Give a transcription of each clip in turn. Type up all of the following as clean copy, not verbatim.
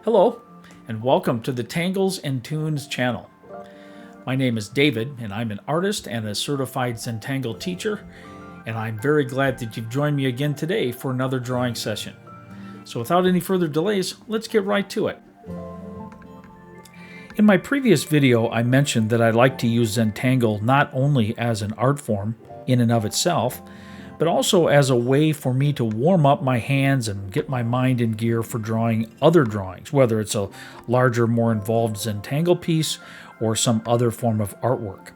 Hello, and welcome to the Tangles and Tunes channel. My name is David, and I'm an artist and a certified Zentangle teacher, and I'm very glad that you've joined me again today for another drawing session. So without any further delays, let's get right to it. In my previous video, I mentioned that I like to use Zentangle not only as an art form in and of itself, but also as a way for me to warm up my hands and get my mind in gear for drawing other drawings, whether it's a larger, more involved Zentangle piece or some other form of artwork.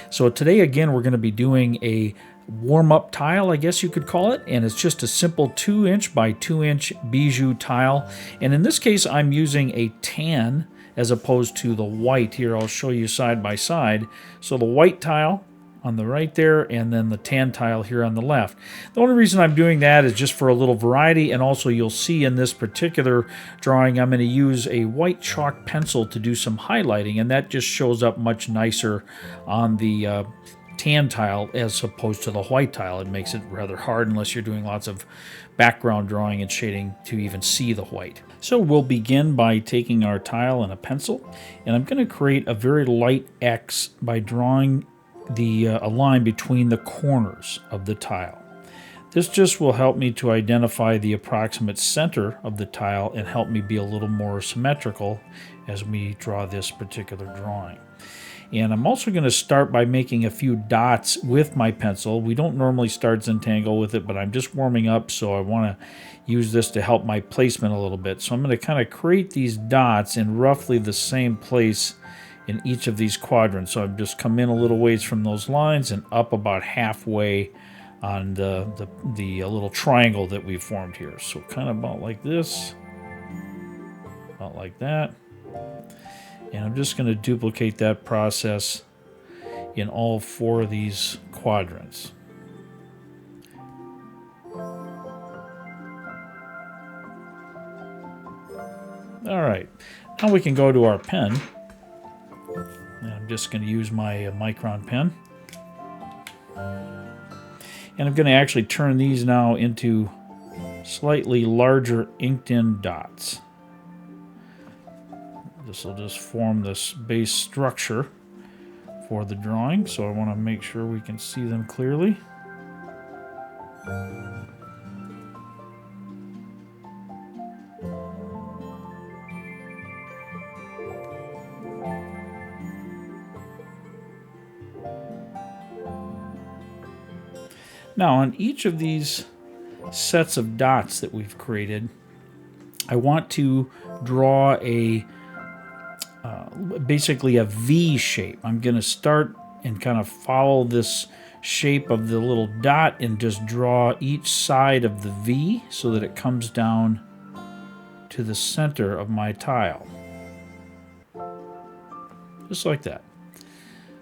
So today, again, we're going to be doing a warm-up tile, I guess you could call it, and it's just a simple 2" by 2" bijou tile. And in this case, I'm using a tan as opposed to the white here. I'll show you side by side. So the white tile on the right there, and then the tan tile here on the left. The only reason I'm doing that is just for a little variety, and also you'll see in this particular drawing I'm going to use a white chalk pencil to do some highlighting, and that just shows up much nicer on the tan tile as opposed to the white tile. It makes it rather hard unless you're doing lots of background drawing and shading to even see the white. So we'll begin by taking our tile and a pencil, and I'm going to create a very light X by drawing a line between the corners of the tile. This just will help me to identify the approximate center of the tile and help me be a little more symmetrical as we draw this particular drawing. And I'm also going to start by making a few dots with my pencil. We don't normally start Zentangle with it, but I'm just warming up, so I want to use this to help my placement a little bit. So I'm going to kind of create these dots in roughly the same place in each of these quadrants. So I've just come in a little ways from those lines and up about halfway on the little triangle that we formed here. So kind of about like this, about like that. And I'm just going to duplicate that process in all 4 of these quadrants. All right, now we can go to our pen. And I'm just going to use my Micron pen. And I'm going to actually turn these now into slightly larger inked-in dots. This will just form this base structure for the drawing, so I want to make sure we can see them clearly. Now, on each of these sets of dots that we've created, I want to draw basically a V shape. I'm going to start and kind of follow this shape of the little dot and just draw each side of the V so that it comes down to the center of my tile. Just like that.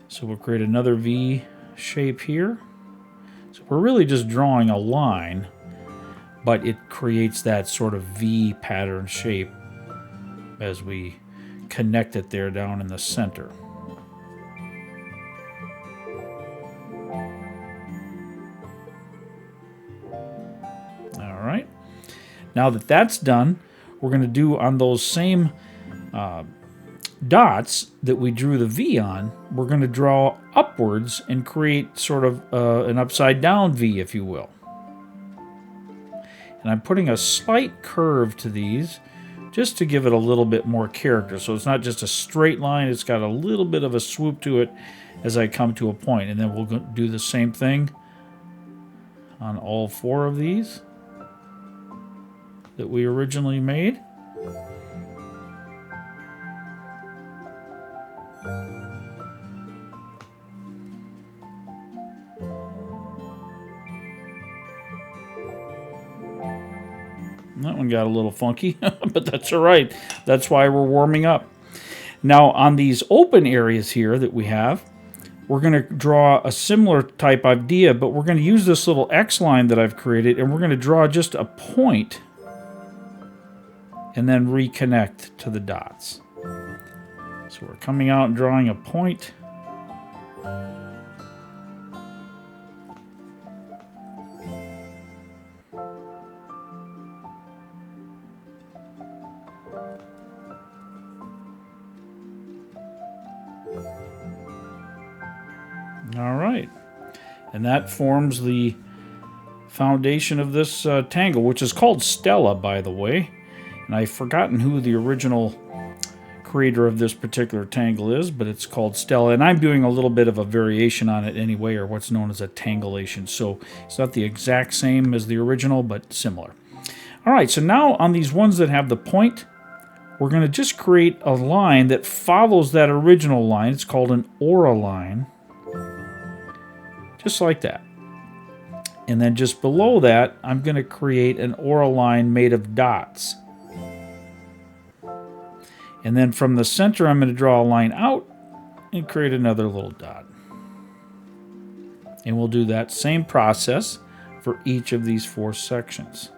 So we'll create another V shape here. So we're really just drawing a line, but it creates that sort of V pattern shape as we connect it there down in the center. All right. Now that that's done, we're going to do on those same dots that we drew the V on, we're going to draw upwards and create sort of an upside down V, if you will. And I'm putting a slight curve to these just to give it a little bit more character. So it's not just a straight line, it's got a little bit of a swoop to it as I come to a point. And then we'll do the same thing on all 4 of these that we originally made. That one got a little funky, but that's all right. That's why we're warming up. Now, on these open areas here that we have, we're going to draw a similar type idea, but we're going to use this little X line that I've created, and we're going to draw just a point and then reconnect to the dots. So we're coming out and drawing a point. All right. And that forms the foundation of this tangle, which is called Stella, by the way. And I've forgotten who the original creator of this particular tangle is, but it's called Stella. And I'm doing a little bit of a variation on it anyway, or what's known as a tangulation. So it's not the exact same as the original, but similar. All right, so now on these ones that have the point, we're going to just create a line that follows that original line. It's called an aura line. Just like that. And then just below that, I'm going to create an aura line made of dots. And then from the center, I'm going to draw a line out and create another little dot. And we'll do that same process for each of these 4 sections.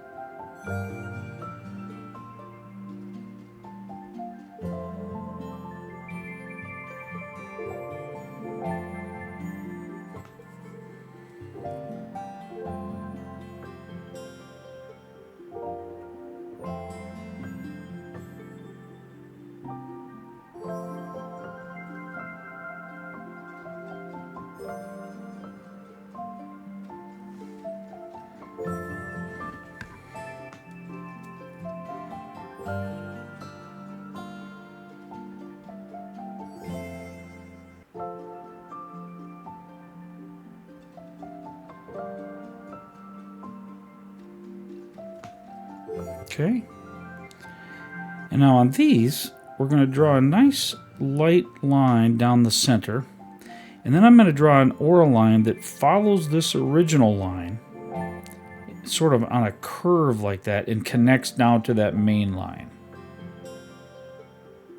Okay. And now on these, we're going to draw a nice light line down the center. And then I'm going to draw an aura line that follows this original line, sort of on a curve like that, and connects down to that main line,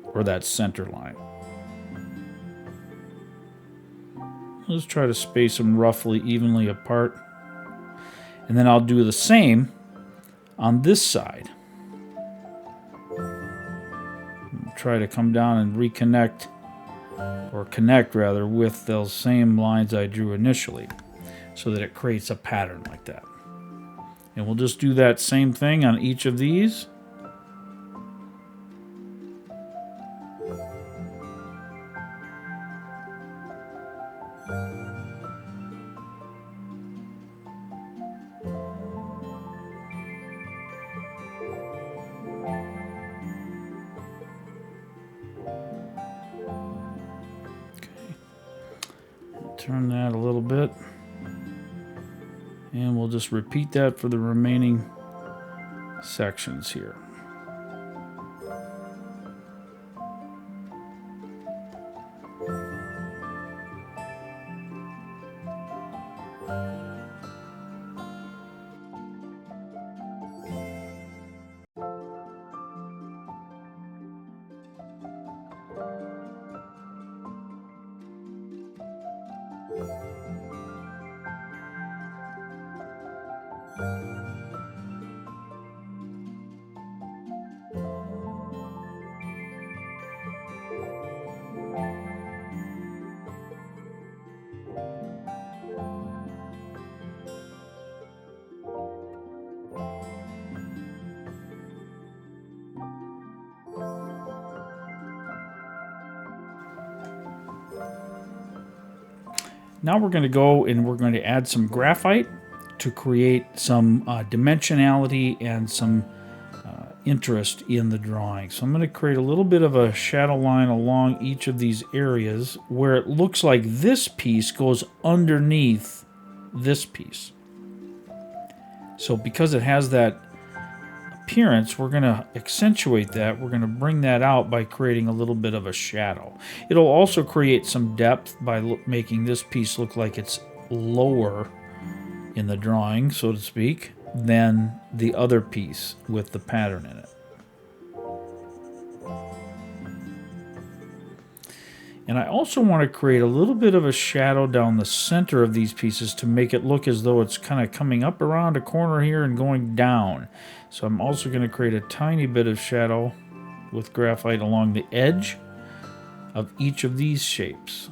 or that center line. Let's try to space them roughly evenly apart. And then I'll do the same on this side. Try to come down and reconnect, or connect rather, with those same lines I drew initially, so that it creates a pattern like that. And we'll just do that same thing on each of these. Turn that a little bit, and we'll just repeat that for the remaining sections here. Now we're going to go and we're going to add some graphite to create some dimensionality and some interest in the drawing. So I'm going to create a little bit of a shadow line along each of these areas where it looks like this piece goes underneath this piece. So because it has that appearance, we're going to accentuate that. We're going to bring that out by creating a little bit of a shadow. It'll also create some depth by making this piece look like it's lower in the drawing, so to speak, than the other piece with the pattern in it. And I also want to create a little bit of a shadow down the center of these pieces to make it look as though it's kind of coming up around a corner here and going down. So I'm also going to create a tiny bit of shadow with graphite along the edge of each of these shapes.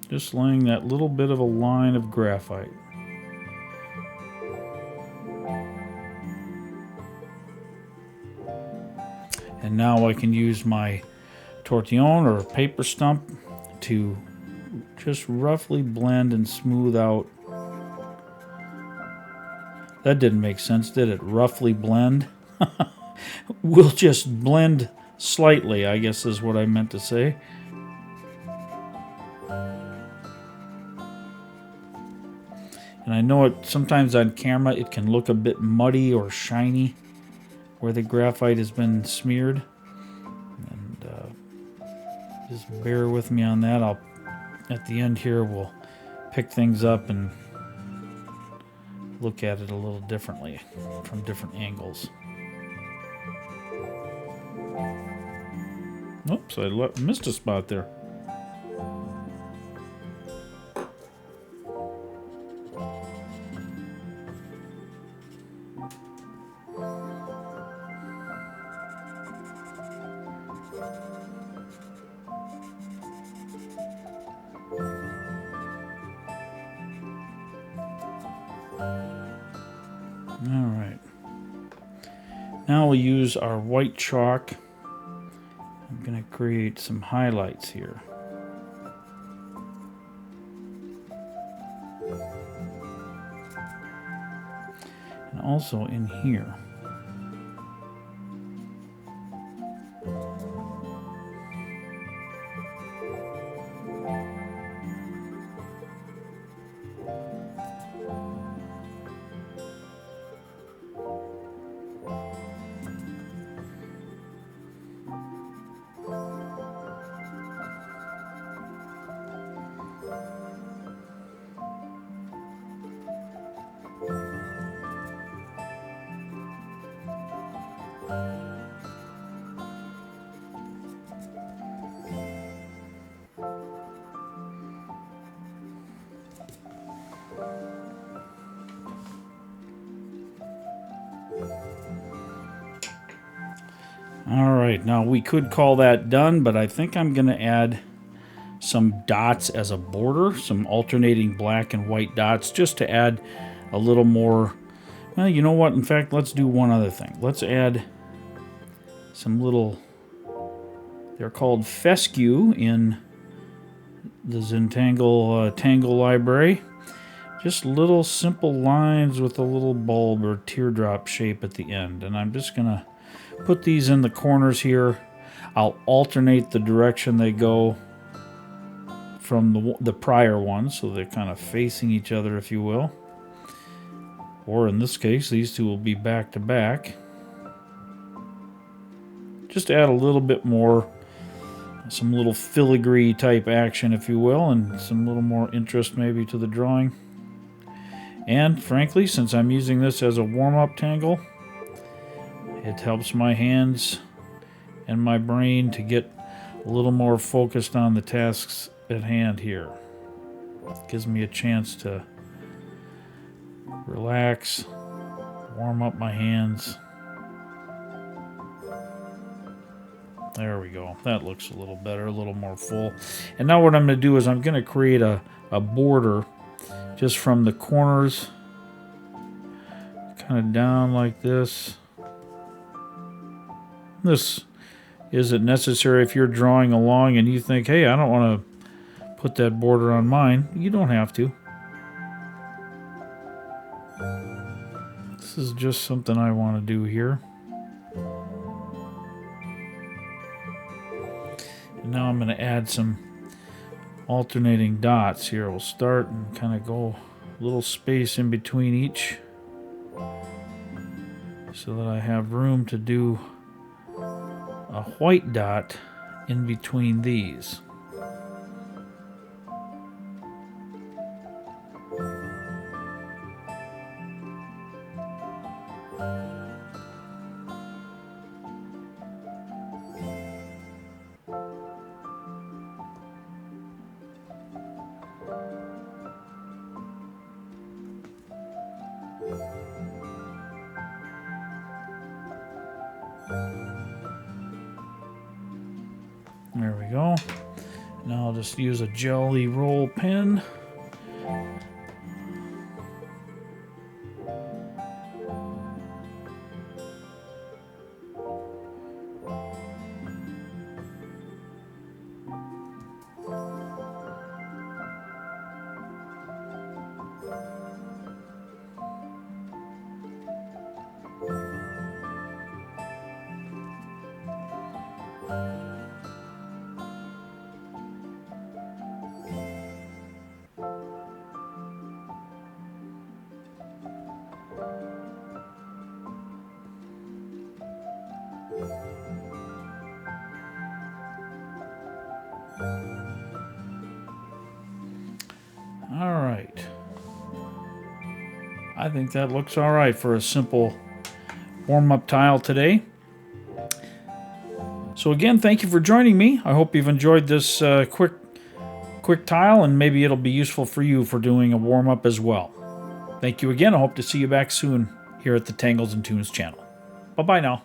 Just laying that little bit of a line of graphite. And now I can use my tortillon or paper stump to just roughly blend and smooth out. That didn't make sense, did it? Roughly blend? We'll just blend slightly, I guess is what I meant to say. And I know it sometimes on camera it can look a bit muddy or shiny where the graphite has been smeared. And just bear with me on that. At the end here we'll pick things up and look at it a little differently from different angles. Oops, I missed a spot there. Alright. Now we'll use our white chalk. I'm going to create some highlights here. And also in here. Alright, now we could call that done, but I think I'm going to add some dots as a border, some alternating black and white dots, just to add a little more. Well, you know what? In fact, let's do one other thing. Let's add some little, they're called fescue in the Zentangle Tangle library. Just little simple lines with a little bulb or teardrop shape at the end. And I'm just going to put these in the corners here. I'll alternate the direction they go from the prior one, so they're kind of facing each other, if you will. Or in this case, these two will be back to back. Just add a little bit more, some little filigree type action, if you will, and some little more interest maybe to the drawing. And frankly, since I'm using this as a warm-up tangle, it helps my hands and my brain to get a little more focused on the tasks at hand here. It gives me a chance to relax, warm up my hands. There we go. That looks a little better, a little more full. And now what I'm going to do is I'm going to create a border just from the corners, kind of down like this. This isn't necessary if you're drawing along and you think, hey, I don't want to put that border on mine. You don't have to. This is just something I want to do here. And now I'm going to add some alternating dots here. We'll start and kind of go a little space in between each so that I have room to do a white dot in between these. There we go. Now I'll just use a jelly roll pen. All right. I think that looks all right for a simple warm-up tile today. So again, thank you for joining me. I hope you've enjoyed this quick tile, and maybe it'll be useful for you for doing a warm-up as well. Thank you again. I hope to see you back soon here at the Tangles and Tunes channel. Bye-bye now.